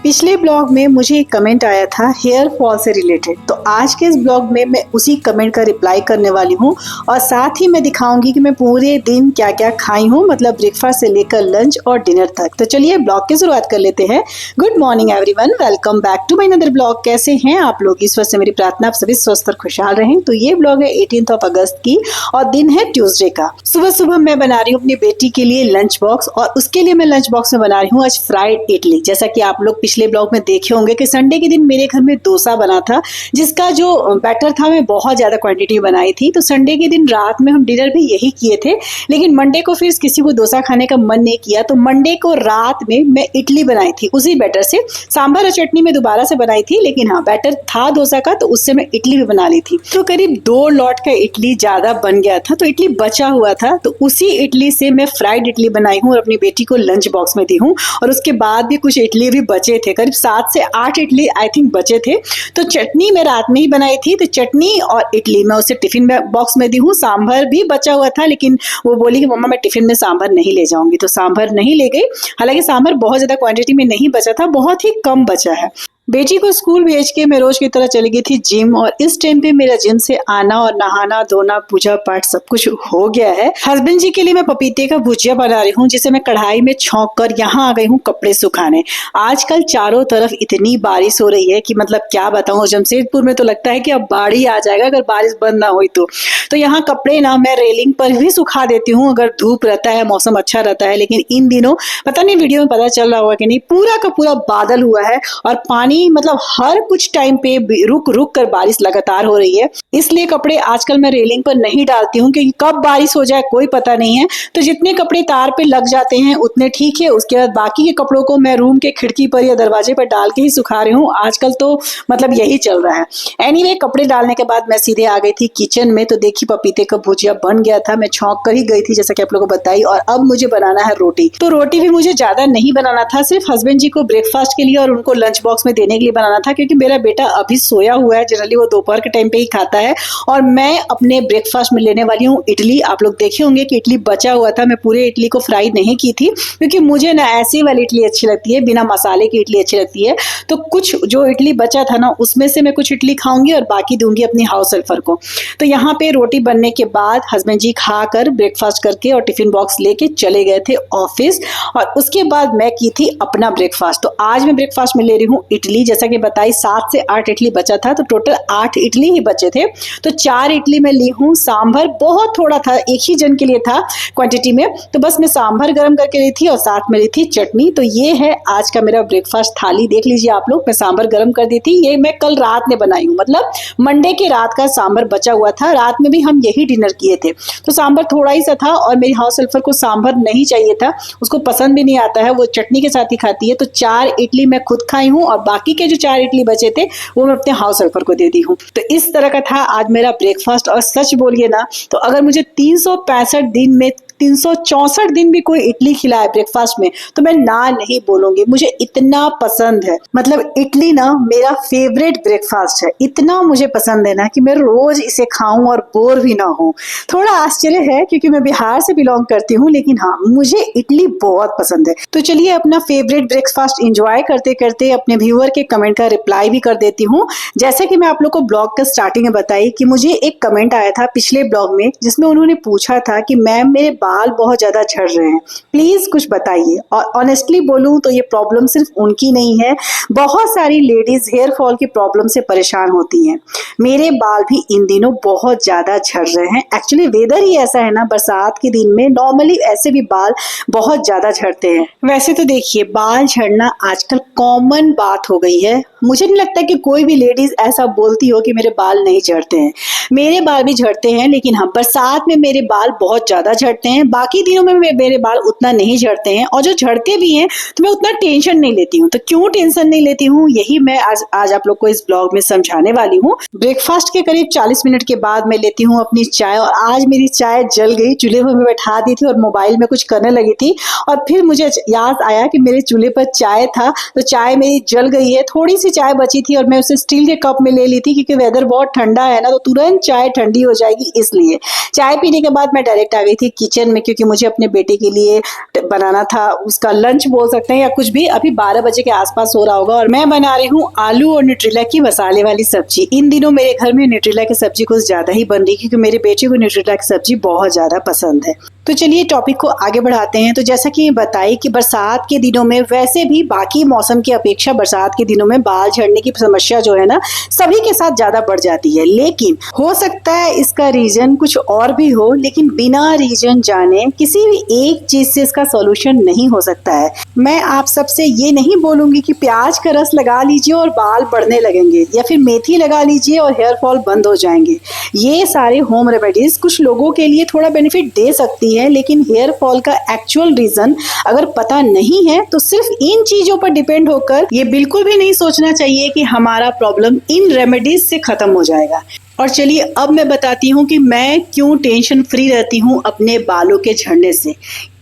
पिछले ब्लॉग में मुझे एक कमेंट आया था हेयर फॉल से रिलेटेड, तो आज के इस ब्लॉग में मैं उसी कमेंट का रिप्लाई करने वाली हूँ और साथ ही मैं दिखाऊंगी कि मैं पूरे दिन क्या क्या खाई हूँ, मतलब ब्रेकफास्ट से लेकर लंच और डिनर तक। तो चलिए ब्लॉग की शुरुआत कर लेते हैं। Good morning everyone, welcome back to my another blog. कैसे हैं आप लोग? इस वक्त से मेरी प्रार्थना आप सभी स्वस्थ और खुशहाल रहें। तो ये ब्लॉग है 18 अगस्त की और दिन है ट्यूसडे का। सुबह सुबह मैं बना रही हूँ अपनी बेटी के लिए लंच बॉक्स और उसके लिए मैं लंच बॉक्स में बना रही हूँ आज फ्राइड इडली। जैसा कि आप लोग पिछले ब्लॉग में देखे होंगे कि संडे के दिन मेरे घर में डोसा बना था, जिसका जो बैटर था मैं बहुत ज्यादा क्वांटिटी बनाई थी। तो संडे के दिन रात में हम डिनर भी यही किए थे, लेकिन मंडे को फिर किसी को डोसा खाने का मन नहीं किया, तो मंडे को रात में मैं इडली बनाई थी उसी बैटर से। सांभर और चटनी में दोबारा से बनाई थी, लेकिन हाँ बैटर था डोसा का, तो उससे मैं इडली भी बना ली थी। तो करीब 2 लॉट का इडली ज्यादा बन गया था, तो इडली बचा हुआ था, तो उसी इडली से मैं फ्राइड इडली बनाई हूँ और अपनी बेटी को लंच बॉक्स में दी हूँ। और उसके बाद भी कुछ इडली भी बचे थे, करीब 7 से 8 इडली आई थिंक बचे थे। तो चटनी मैं रात में ही बनाई थी, तो चटनी और इडली मैं उसे टिफिन बॉक्स में दी हूँ। सांभर भी बचा हुआ था, लेकिन वो बोली कि मम्मा मैं टिफिन में सांभर नहीं ले जाऊंगी, तो सांभर नहीं ले गई। हालांकि सांभर बहुत ज्यादा क्वांटिटी में नहीं बचा था, बहुत ही कम बचा है। बेटी को स्कूल भेज के मैं रोज की तरह चली गई थी जिम, और इस टाइम पे मेरा जिम से आना और नहाना धोना पूजा पाठ सब कुछ हो गया है। हस्बैंड जी के लिए मैं पपीते का भुजिया बना रही हूँ, जिसे मैं कढ़ाई में छौंक कर यहाँ आ गई हूँ कपड़े सुखाने। आजकल चारों तरफ इतनी बारिश हो रही है कि मतलब क्या बताऊँ, जमशेदपुर में तो लगता है कि अब बाढ़ ही आ जाएगा अगर बारिश बंद ना हुई तो यहाँ कपड़े ना मैं रेलिंग पर भी सुखा देती हूँ अगर धूप रहता है, मौसम अच्छा रहता है। लेकिन इन दिनों पता नहीं वीडियो में पता चल रहा होगा कि नहीं, पूरा का पूरा बादल हुआ है और पानी मतलब हर कुछ टाइम पे रुक रुक कर बारिश लगातार हो रही है। इसलिए कपड़े आजकल मैं रेलिंग पर नहीं डालती हूँ, क्योंकि कब बारिश हो जाए कोई पता नहीं है। तो जितने कपड़े तार पे लग जाते हैं उतने ठीक है, उसके बाद बाकी के कपड़ों को मैं रूम के खिड़की पर या दरवाजे पर डाल के ही सुखा रही हूँ। आजकल तो मतलब यही चल रहा है। एनीवे, कपड़े डालने के बाद मैं सीधे आ गई थी किचन में। तो देखी पपीते का भुजिया बन गया था, मैं छौंक कर ही गई थी जैसा कि आप लोगों को बताई। और अब मुझे बनाना है रोटी। तो रोटी भी मुझे ज्यादा नहीं बनाना था, सिर्फ हस्बैंड जी को ब्रेकफास्ट के लिए और उनको लंच बॉक्स में देने के लिए बनाना था, क्योंकि मेरा बेटा अभी सोया हुआ है। जनरली वो दोपहर के टाइम पे ही खाता है। और मैं अपने ब्रेकफास्ट में लेने वाली हूँ इडली। आप लोग देखे होंगे कि इडली बचा हुआ था, मैं पूरे इडली को फ्राई नहीं की थी, क्योंकि मुझे ना ऐसी वाली इडली अच्छी लगती है, बिना मसाले की इडली अच्छी लगती है। तो कुछ जो इडली बचा था ना, उसमें से मैं कुछ इडली खाऊंगी और बाकी दूंगी अपनी हाउस हेल्पर को। तो यहाँ पे रोटी बनने के बाद हस्बैंड जी खाकर ब्रेकफास्ट करके और टिफिन बॉक्स लेके चले गए थे ऑफिस, और उसके बाद मैं की थी अपना ब्रेकफास्ट। तो आज मैं ब्रेकफास्ट में ले रही हूँ इडली। जैसा कि बताई 7 से 8 इडली बचा था, तो टोटल 8 इडली ही बचे थे। तो 4 इडली मैं ली हूँ। सांभर बहुत थोड़ा था, एक ही जन के लिए था क्वांटिटी में, तो बस मैं सांभर गर्म करके ली थी और साथ में ली थी चटनी। तो ये है आज का मेरा ब्रेकफास्ट थाली। देख लीजिए आप लोग, मैं सांभर गर्म कर दी थी। ये मैं कल रात में बनाई हूँ, मतलब मंडे के रात का सांभर बचा हुआ था। रात में भी हम यही डिनर किए थे, तो सांभर थोड़ा ही सा था। और मेरी हाउस हेल्पर को सांभर नहीं चाहिए था, उसको पसंद भी नहीं आता है, वो चटनी के साथ ही खाती है। तो 4 इडली मैं खुद खाई हूँ और बाकी के जो 4 इडली बचे थे वो मैं अपने हाउस हेल्पर को दे दी हूँ। तो इस तरह का था आज मेरा ब्रेकफास्ट। और सच बोलिए ना, तो अगर मुझे 365 दिन में 364 दिन भी कोई इडली खिलाए ब्रेकफास्ट में, तो मैं ना नहीं बोलूंगी। मुझे इतना पसंद है, मतलब इडली ना मेरा फेवरेट ब्रेकफास्ट है। इतना मुझे पसंद है ना कि मैं रोज इसे खाऊं और बोर भी ना हो। थोड़ा आश्चर्य है क्योंकि मैं बिहार से बिलोंग करती हूँ, लेकिन हाँ मुझे इडली बहुत पसंद है। तो चलिए अपना फेवरेट ब्रेकफास्ट एंजॉय करते करते अपने व्यूअर के कमेंट का रिप्लाई भी कर देती हूँ। जैसे कि मैं आप लोग को ब्लॉग का स्टार्टिंग में बताई कि मुझे एक कमेंट आया था पिछले ब्लॉग में, जिसमें उन्होंने पूछा था कि मैम मेरे बाल बहुत ज्यादा झड़ रहे हैं, प्लीज कुछ बताइए। और ऑनेस्टली बोलूं तो ये प्रॉब्लम सिर्फ उनकी नहीं है, बहुत सारी लेडीज हेयर फॉल की प्रॉब्लम से परेशान होती हैं। मेरे बाल भी इन दिनों बहुत ज्यादा झड़ रहे हैं। एक्चुअली वेदर ही ऐसा है ना, बरसात के दिन में नॉर्मली ऐसे भी बाल बहुत ज्यादा झड़ते हैं। वैसे तो देखिए, बाल झड़ना आजकल कॉमन बात हो गई है। मुझे नहीं लगता कि कोई भी लेडीज ऐसा बोलती हो कि मेरे बाल नहीं झड़ते हैं। मेरे बाल भी झड़ते हैं, लेकिन हाँ बरसात में मेरे बाल बहुत ज्यादा झड़ते हैं। बाकी दिनों में मेरे बाल उतना नहीं झड़ते हैं, और जो झड़ते भी हैं तो मैं उतना टेंशन नहीं लेती हूँ। तो क्यों टेंशन नहीं लेती हूँ, यही मैं आज आप लोग को इस ब्लॉग में समझाने वाली हूँ। ब्रेकफास्ट के करीब 40 मिनट के बाद मैं लेती हूँ अपनी चाय, और आज मेरी चाय जल गई। चूल्हे पर मैं बैठा दी थी और मोबाइल में कुछ करने लगी थी, और फिर मुझे याद आया कि मेरे चूल्हे पर चाय था, तो चाय मेरी जल गई है। थोड़ी सी सी चाय बची थी और मैं उसे स्टील के कप में ले ली थी, क्योंकि वेदर बहुत ठंडा है ना, तो तुरंत चाय ठंडी हो जाएगी इसलिए। चाय पीने के बाद मैं डायरेक्ट आ गई थी किचन में, क्योंकि मुझे अपने बेटे के लिए बनाना था उसका लंच बोल सकते हैं या कुछ भी। अभी 12 बजे के आसपास हो रहा होगा और मैं बना रही हूँ आलू और न्यूट्रेला की मसाले वाली सब्जी। इन दिनों मेरे घर में न्यूट्रेला की सब्जी कुछ ज्यादा ही बन रही है, क्योंकि मेरे बेटे को न्यूट्रेला की सब्जी बहुत ज्यादा पसंद है। तो चलिए टॉपिक को आगे बढ़ाते हैं। तो जैसा कि बताई कि बरसात के दिनों में, वैसे भी बाकी मौसम की अपेक्षा बरसात के दिनों में बाल झड़ने की समस्या जो है ना, सभी के साथ ज्यादा बढ़ जाती है। लेकिन हो सकता है इसका रीजन कुछ और भी हो, लेकिन बिना रीजन जाने किसी भी एक चीज से इसका सॉल्यूशन नहीं हो सकता है। मैं आप सबसे ये नहीं बोलूंगी कि प्याज का रस लगा लीजिए और बाल बढ़ने लगेंगे, या फिर मेथी लगा लीजिए और हेयर फॉल बंद हो जाएंगे। ये सारे होम रेमेडीज कुछ लोगों के लिए थोड़ा बेनिफिट दे सकती है, लेकिन हेयर फॉल का एक्चुअल रीजन अगर पता नहीं है तो सिर्फ इन चीजों पर डिपेंड होकर ये बिल्कुल भी नहीं सोचना चाहिए कि हमारा प्रॉब्लम इन रेमेडीज से खत्म हो जाएगा। और चलिए अब मैं बताती हूँ कि मैं क्यों टेंशन फ्री रहती हूँ अपने बालों के झड़ने से।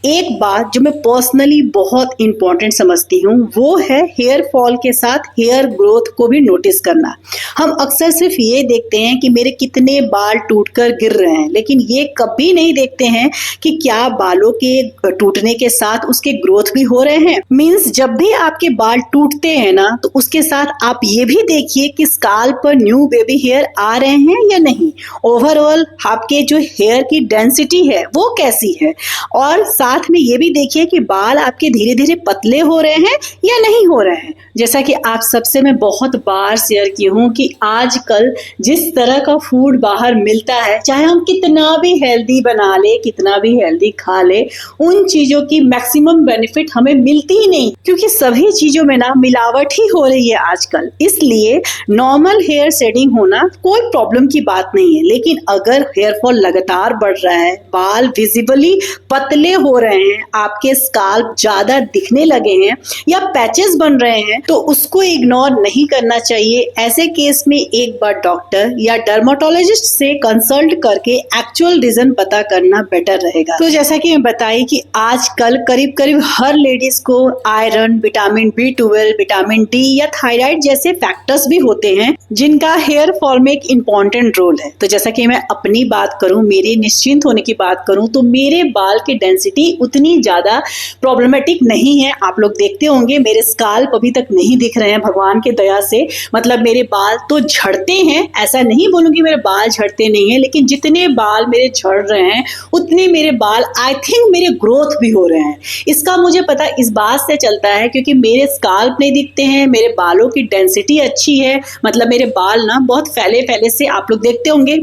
एक बात जो मैं पर्सनली बहुत इंपॉर्टेंट समझती हूँ वो है हेयर फॉल के साथ हेयर ग्रोथ को भी नोटिस करना। हम अक्सर सिर्फ ये देखते हैं कि मेरे कितने बाल टूटकर गिर रहे हैं, लेकिन ये कभी नहीं देखते हैं कि क्या बालों के टूटने के साथ उसके ग्रोथ भी हो रहे हैं। मीन्स जब भी आपके बाल टूटते हैं ना, तो उसके साथ आप ये भी देखिए कि स्काल्प पर न्यू बेबी हेयर आ रहे हैं या नहीं। ओवरऑल आपके जो हेयर की डेंसिटी है वो कैसी है, और साथ में ये भी देखिए कि बाल आपके धीरे धीरे पतले हो रहे हैं या नहीं हो रहे हैं। जैसा कि आप सबसे मैं बहुत बार शेयर की हूँ कि आजकल जिस तरह का फूड बाहर मिलता है, चाहे हम कितना भी हेल्दी बना ले, कितना भी हेल्दी खा ले, उन चीजों की मैक्सिमम बेनिफिट हमें मिलती ही नहीं, क्योंकि सभी चीजों में ना मिलावट ही हो रही है आजकल। इसलिए नॉर्मल हेयर शेडिंग होना कोई प्रॉब्लम की बात नहीं है, लेकिन अगर हेयर फॉल लगातार बढ़ रहा है, बाल विजिबली पतले हो रहे हैं, आपके स्काल्प ज्यादा दिखने लगे हैं या पैचेस बन रहे हैं, तो उसको इग्नोर नहीं करना चाहिए। ऐसे केस में एक बार डॉक्टर या डर्मेटोलॉजिस्ट से कंसल्ट करके एक्चुअल रीजन पता करना बेटर रहेगा। तो जैसा कि मैं बताई कि आजकल करीब करीब हर लेडीज को iron, vitamin B12, vitamin D या थायराइड जैसे फैक्टर्स भी होते हैं जिनका हेयर फॉल में एक इम्पॉर्टेंट रोल है। तो जैसा कि मैं अपनी बात करूं, मेरे निश्चिंत होने की बात करूं, तो मेरे बाल की डेंसिटी उतनी ज्यादा प्रॉब्लमेटिक नहीं है। आप लोग देखते होंगे मेरे स्काल्प अभी तक नहीं दिख रहे हैं भगवान के दया से। मतलब मेरे बाल तो झड़ते हैं, ऐसा नहीं बोलूंगी मेरे बाल झड़ते नहीं है, लेकिन जितने बाल मेरे झड़ रहे हैं उतने मेरे बाल आई थिंक मेरे ग्रोथ भी हो रहे हैं। इसका मुझे पता इस बात से चलता है क्योंकि मेरे स्काल्प नहीं दिखते हैं, मेरे बालों की डेंसिटी अच्छी है। मतलब मेरे बाल ना बहुत फैले फैले से, आप लोग देखते होंगे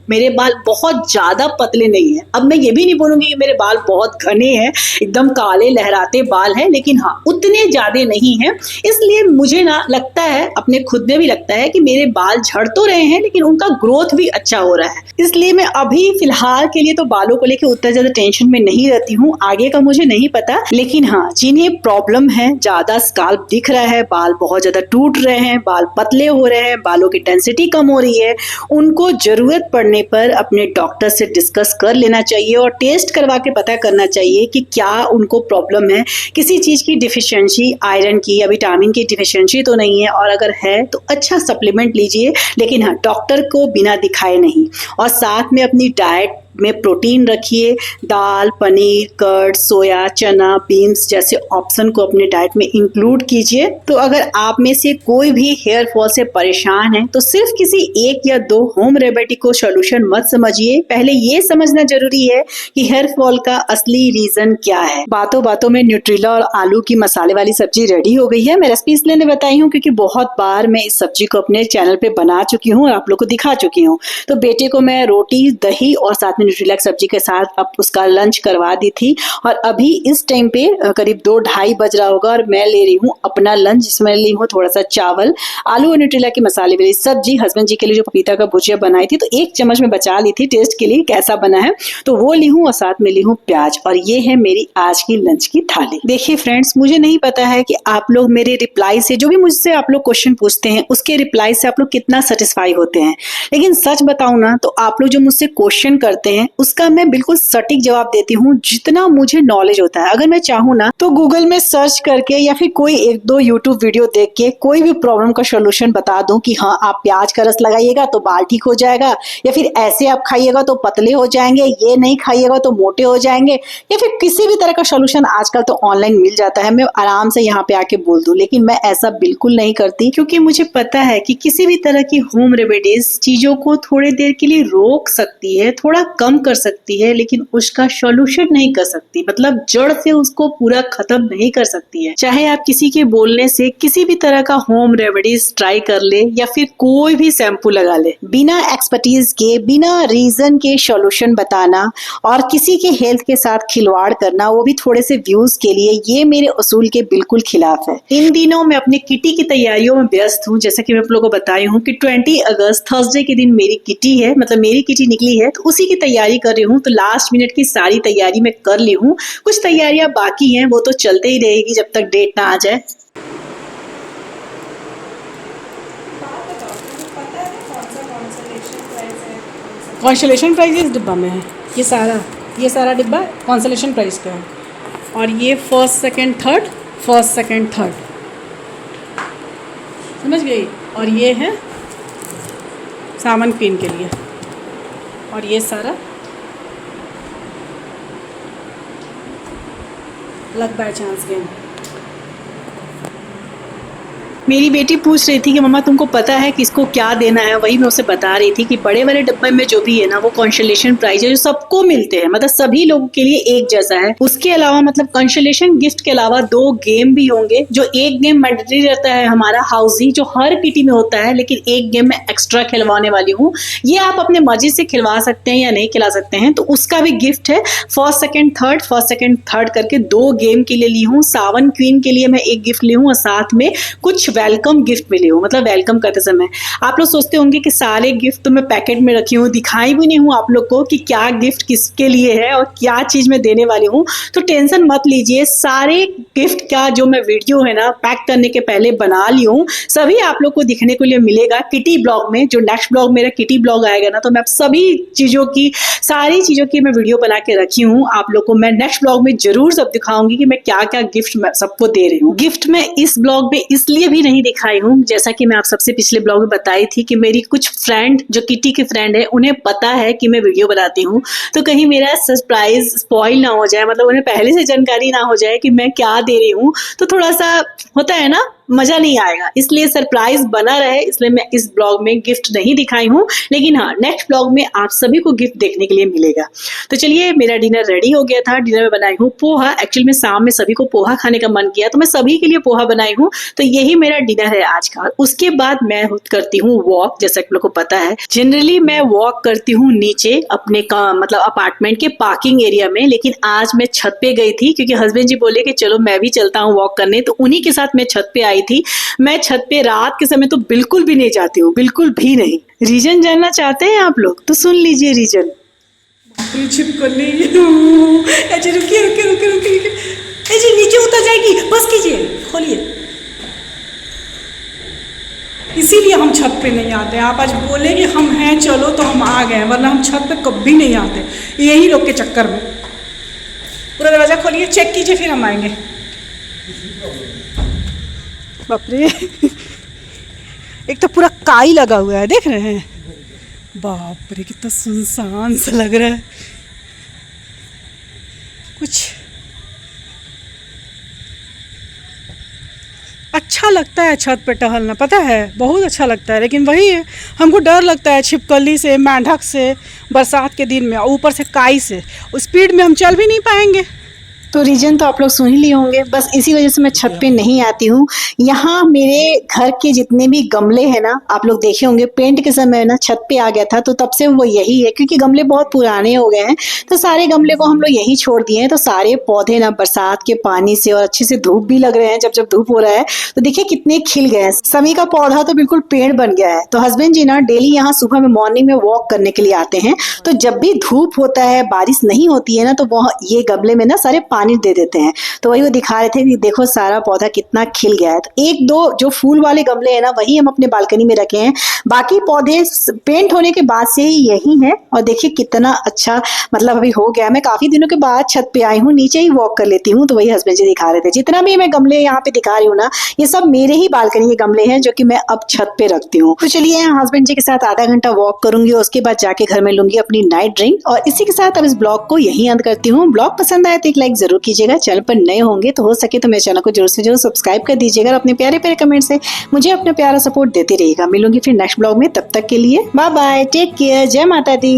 मेरे बाल बहुत ज्यादा पतले नहीं है। अब मैं ये भी नहीं बोलूंगी कि मेरे बाल बहुत घने हैं, एकदम काले लहराते बाल हैं, लेकिन हाँ उतने ज्यादा नहीं है। इसलिए मुझे ना लगता है, अपने खुद में भी लगता है कि मेरे बाल झड़ तो रहे हैं लेकिन उनका ग्रोथ भी अच्छा हो रहा है। इसलिए मैं अभी फिलहाल के लिए तो बालों को लेकर उतना ज्यादा टेंशन में नहीं रहती हूँ। आगे का मुझे नहीं पता, लेकिन हाँ जिन्हें प्रॉब्लम है, ज्यादा स्काल्प दिख रहा है, बाल बहुत ज्यादा टूट रहे हैं, बाल पतले हो रहे हैं, बालों की डेंसिटी कम हो रही है, उनको जरूरत पड़ने पर अपने डॉक्टर से डिस्कस कर लेना चाहिए और टेस्ट करवा के पता करना चाहिए कि क्या उनको प्रॉब्लम है, किसी चीज की डिफिशियंसी, आयरन की या विटामिन की डिफिशियंसी तो नहीं है, और अगर है तो अच्छा सप्लीमेंट लीजिए, लेकिन हाँ डॉक्टर को बिना दिखाए नहीं। और साथ में अपनी डाइट में प्रोटीन रखिए, दाल, पनीर, कर्ड, सोया, चना, बीन्स जैसे ऑप्शन को अपने डाइट में इंक्लूड कीजिए। तो अगर आप में से कोई भी हेयर फॉल से परेशान है तो सिर्फ किसी एक या दो होम रेमेडी को सॉल्यूशन मत समझिए। पहले ये समझना जरूरी है कि हेयर फॉल का असली रीजन क्या है। बातों बातों में न्यूट्रेला और आलू की मसाले वाली सब्जी रेडी हो गई है। मैं रेसिपी इसलिए बताई हूँ क्योंकि बहुत बार मैं इस सब्जी को अपने चैनल पे बना चुकी हूँ और आप लोग को दिखा चुकी हूँ। तो बेटे को मैं रोटी, दही और साथ में न्यूट्रेला सब्जी के साथ अब उसका लंच करवा दी थी। और अभी इस टाइम पे करीब 2-2:30 बज रहा होगा और मैं ले रही हूँ अपना लंच, जिसमें ली हूँ थोड़ा सा चावल, आलू और न्यूट्रेला की मसाले वाली सब्जी। हस्बैंड जी के लिए जो पपीता का भुजिया बनाई थी तो 1 चम्मच में बचा ली थी टेस्ट के लिए कैसा बना है, तो वो ली हूँ और साथ में ली हूँ प्याज। और ये है मेरी आज की लंच की थाली। देखिए फ्रेंड्स, मुझे नहीं पता है कि आप लोग मेरे रिप्लाई से, जो भी मुझसे आप लोग क्वेश्चन पूछते हैं उसके रिप्लाई से आप लोग कितना सेटिस्फाई होते हैं, लेकिन सच बताऊं ना तो आप लोग जो मुझसे क्वेश्चन करते हैं उसका मैं बिल्कुल सटीक जवाब देती हूँ जितना मुझे नॉलेज होता है। अगर मैं चाहूँ ना तो गूगल में सर्च करके या फिर कोई एक दो यूट्यूब वीडियो देख के कोई भी प्रॉब्लम का सोल्यूशन बता दूं कि हाँ आप प्याज का रस लगाइएगा तो बाल ठीक हो जाएगा, या फिर ऐसे आप खाइएगा तो पतले हो जाएंगे, ये नहीं खाइएगा तो मोटे हो जाएंगे, या फिर किसी भी तरह का सोल्यूशन आजकल तो ऑनलाइन मिल जाता है, मैं आराम से यहाँ पे आके बोल दूं। लेकिन मैं ऐसा बिल्कुल नहीं करती क्योंकि मुझे पता है कि किसी भी तरह की होम रेमेडीज चीजों को थोड़ी देर के लिए रोक सकती है, थोड़ा कम कर सकती है, लेकिन उसका सोल्यूशन नहीं कर सकती, मतलब जड़ से उसको पूरा खत्म नहीं कर सकती है। चाहे आप किसी के बोलने से किसी भी तरह का होम रेमेडीज ट्राई कर ले या फिर कोई भी शैम्पू लगा ले, बिना एक्सपर्टीज के बिना रीजन के सोल्यूशन बताना और किसी के हेल्थ के साथ खिलवाड़ करना, वो भी थोड़े से व्यूज के लिए, ये मेरे उसूल के बिल्कुल खिलाफ है। इन दिनों मैं अपनी किटी की तैयारियों में व्यस्त हूँ। जैसा कि मैं आप लोगों को बताई हूँ कि 20 अगस्त थर्सडे के दिन मेरी किटी है, मतलब मेरी किटी निकली है, तो उसी की तैयारी कर रही हूँ। तो लास्ट मिनट की सारी तैयारी मैं कर ली हूँ, कुछ तैयारियां बाकी हैं, वो तो चलते ही रहेगी जब तक डेट ना आ जाए। कॉन्सोलेशन प्राइज इस डिब्बा में है, ये सारा डिब्बा कॉन्सोलेशन प्राइज का है। और ये फर्स्ट सेकंड थर्ड समझ गई। और ये है सावन क्वीन के लिए, और ये सारा लक बाय चांस गेम। मेरी बेटी पूछ रही थी कि मम्मा तुमको पता है कि इसको क्या देना है, वही मैं उसे बता रही थी कि बड़े वाले डब्बे में जो भी है ना वो कंसोलेशन प्राइज है जो सबको मिलते हैं, मतलब सभी लोगों के लिए एक जैसा है। उसके अलावा मतलब कंसोलेशन गिफ्ट के अलावा 2 गेम भी होंगे, जो एक गेम मैंडेटरी रहता है हमारा हाउसी जो हर किटी में होता है, लेकिन एक गेम मैं एक्स्ट्रा खिलवाने वाली हूँ। ये आप अपने मर्जी से खिलवा सकते हैं या नहीं खिला सकते हैं, तो उसका भी गिफ्ट है। फर्स्ट सेकंड थर्ड करके 2 गेम के लिए ली हूँ। सावन क्वीन के लिए मैं एक गिफ्ट ली हूँ और साथ में कुछ वेलकम गिफ्ट मिले हो। मतलब वेलकम करते समय आप लोग सोचते होंगे कि सारे गिफ्ट तो मैं पैकेट में रखी हूँ, दिखाई भी नहीं हूँ आप लोग को कि क्या गिफ्ट किसके लिए है और क्या चीज मैं देने वाली हूँ। तो टेंशन मत लीजिए, सारे गिफ्ट का जो मैं वीडियो है ना पैक करने के पहले बना ली हूँ, सभी आप लोग को दिखने के लिए मिलेगा किटी ब्लॉग में। जो नेक्स्ट ब्लॉग मेरा किटी ब्लॉग आएगा ना, तो मैं सभी चीजों की सारी चीजों की मैं वीडियो बना के रखी हूँ। आप लोग को मैं नेक्स्ट ब्लॉग में जरूर सब दिखाऊंगी कि मैं क्या क्या गिफ्ट सबको दे रही हूँ। गिफ्ट में इस ब्लॉग में इसलिए भी नहीं दिखाई हूँ, जैसा कि मैं आप सबसे पिछले ब्लॉग में बताई थी कि मेरी कुछ फ्रेंड जो किटी के फ्रेंड है उन्हें पता है कि मैं वीडियो बनाती हूँ, तो कहीं मेरा सरप्राइज स्पॉइल ना हो जाए, मतलब उन्हें पहले से जानकारी ना हो जाए कि मैं क्या दे रही हूँ, तो थोड़ा सा होता है ना, मजा नहीं आएगा, इसलिए सरप्राइज बना रहे, इसलिए मैं इस ब्लॉग में गिफ्ट नहीं दिखाई हूँ। लेकिन हाँ, नेक्स्ट ब्लॉग में आप सभी को गिफ्ट देखने के लिए मिलेगा। तो चलिए, मेरा डिनर रेडी हो गया था। डिनर में बनाई हूँ पोहा। एक्चुअली में शाम में सभी को पोहा खाने का मन किया तो मैं सभी के लिए पोहा बनाई हूँ। तो यही मेरा डिनर है आज का। उसके बाद मैं करती हूँ वॉक। जैसा कि आप लोग को पता है जनरली मैं वॉक करती हूँ नीचे अपने मतलब अपार्टमेंट के पार्किंग एरिया में, लेकिन आज मैं छत पे गई थी क्योंकि हस्बैंड जी बोले कि चलो मैं भी चलता हूँ वॉक करने, तो उन्हीं के साथ मैं छत पे आई थी। मैं छत पे रात के समय तो बिल्कुल भी नहीं जाती हूँ, बिल्कुल भी नहीं। रीजन जानना चाहते हैं आप लोग तो सुन लीजिए रीजन। रुकिए, नीचे उतर जाएगी, बस कीजिए, खोलिए। इसीलिए हम छत पे नहीं आते। आप आज बोले कि हम हैं चलो तो हम आ गए, वरना हम छत पे कभी नहीं आते, यही लोग के चक्कर में। पूरा दरवाजा खोलिए, चेक कीजिए, फिर हम आएंगे। बाप रे, एक तो पूरा काई लगा हुआ है, देख रहे हैं? बाप रे, कितना सुनसान सा लग रहा है। कुछ अच्छा लगता है छत पे टहलना, पता है, बहुत अच्छा लगता है। लेकिन वही है, हमको डर लगता है छिपकली से, मेंढक से, बरसात के दिन में, ऊपर से काई से, उस स्पीड में हम चल भी नहीं पाएंगे। तो रीजन तो आप लोग सुन ही लिए होंगे, बस इसी वजह से मैं छत पे नहीं आती हूँ। यहाँ मेरे घर के जितने भी गमले हैं ना, आप लोग देखे होंगे पेंट के समय ना छत पे आ गया था, तो तब से वो यही है, क्योंकि गमले बहुत पुराने हो गए हैं, तो सारे गमले को हम लोग यही छोड़ दिए हैं। तो सारे पौधे ना बरसात के पानी से और अच्छे से धूप भी लग रहे हैं, जब धूप हो रहा है तो देखिए कितने खिल गए हैं। समी का पौधा तो बिल्कुल पेड़ बन गया है। तो हस्बैंड जी ना डेली यहाँ सुबह में मॉर्निंग में वॉक करने के लिए आते हैं, तो जब भी धूप होता है, बारिश नहीं होती है ना, तो वह ये गमले में ना सारे पानी दे देते हैं। तो वही वो दिखा रहे थे कि देखो सारा पौधा कितना खिल गया है। तो एक दो जो फूल वाले गमले हैं ना वही हम अपने बालकनी में रखे हैं, बाकी पौधे पेंट होने के बाद से ही यही है। और देखिए कितना अच्छा मतलब अभी हो गया। मैं काफी दिनों के बाद छत पे आई हूँ, नीचे ही वॉक कर लेती हूँ। तो वही हस्बैंड जी दिखा रहे थे, जितना भी मैं गमले यहाँ पे दिखा रही हूँ ना ये सब मेरे ही बालकनी के गमले हैं जो कि मैं अब छत पे रखती हूँ। तो चलिए हस्बैंड जी के साथ आधा घंटा वॉक करूंगी, उसके बाद जाके घर में लूंगी अपनी नाइट ड्रिंक। और इसी के साथ अब इस ब्लॉग को यही अंत करती हूँ। ब्लॉग पसंद आए तो एक लाइक जरूर कीजिएगा। चैनल पर नए होंगे तो हो सके तो मेरे चैनल को जरूर से जरूर सब्सक्राइब कर दीजिएगा। और अपने प्यारे प्यारे कमेंट से मुझे अपना प्यारा सपोर्ट देते रहिएगा। मिलूंगी फिर नेक्स्ट ब्लॉग में, तब तक के लिए बाय बाय, टेक केयर, जय माता दी।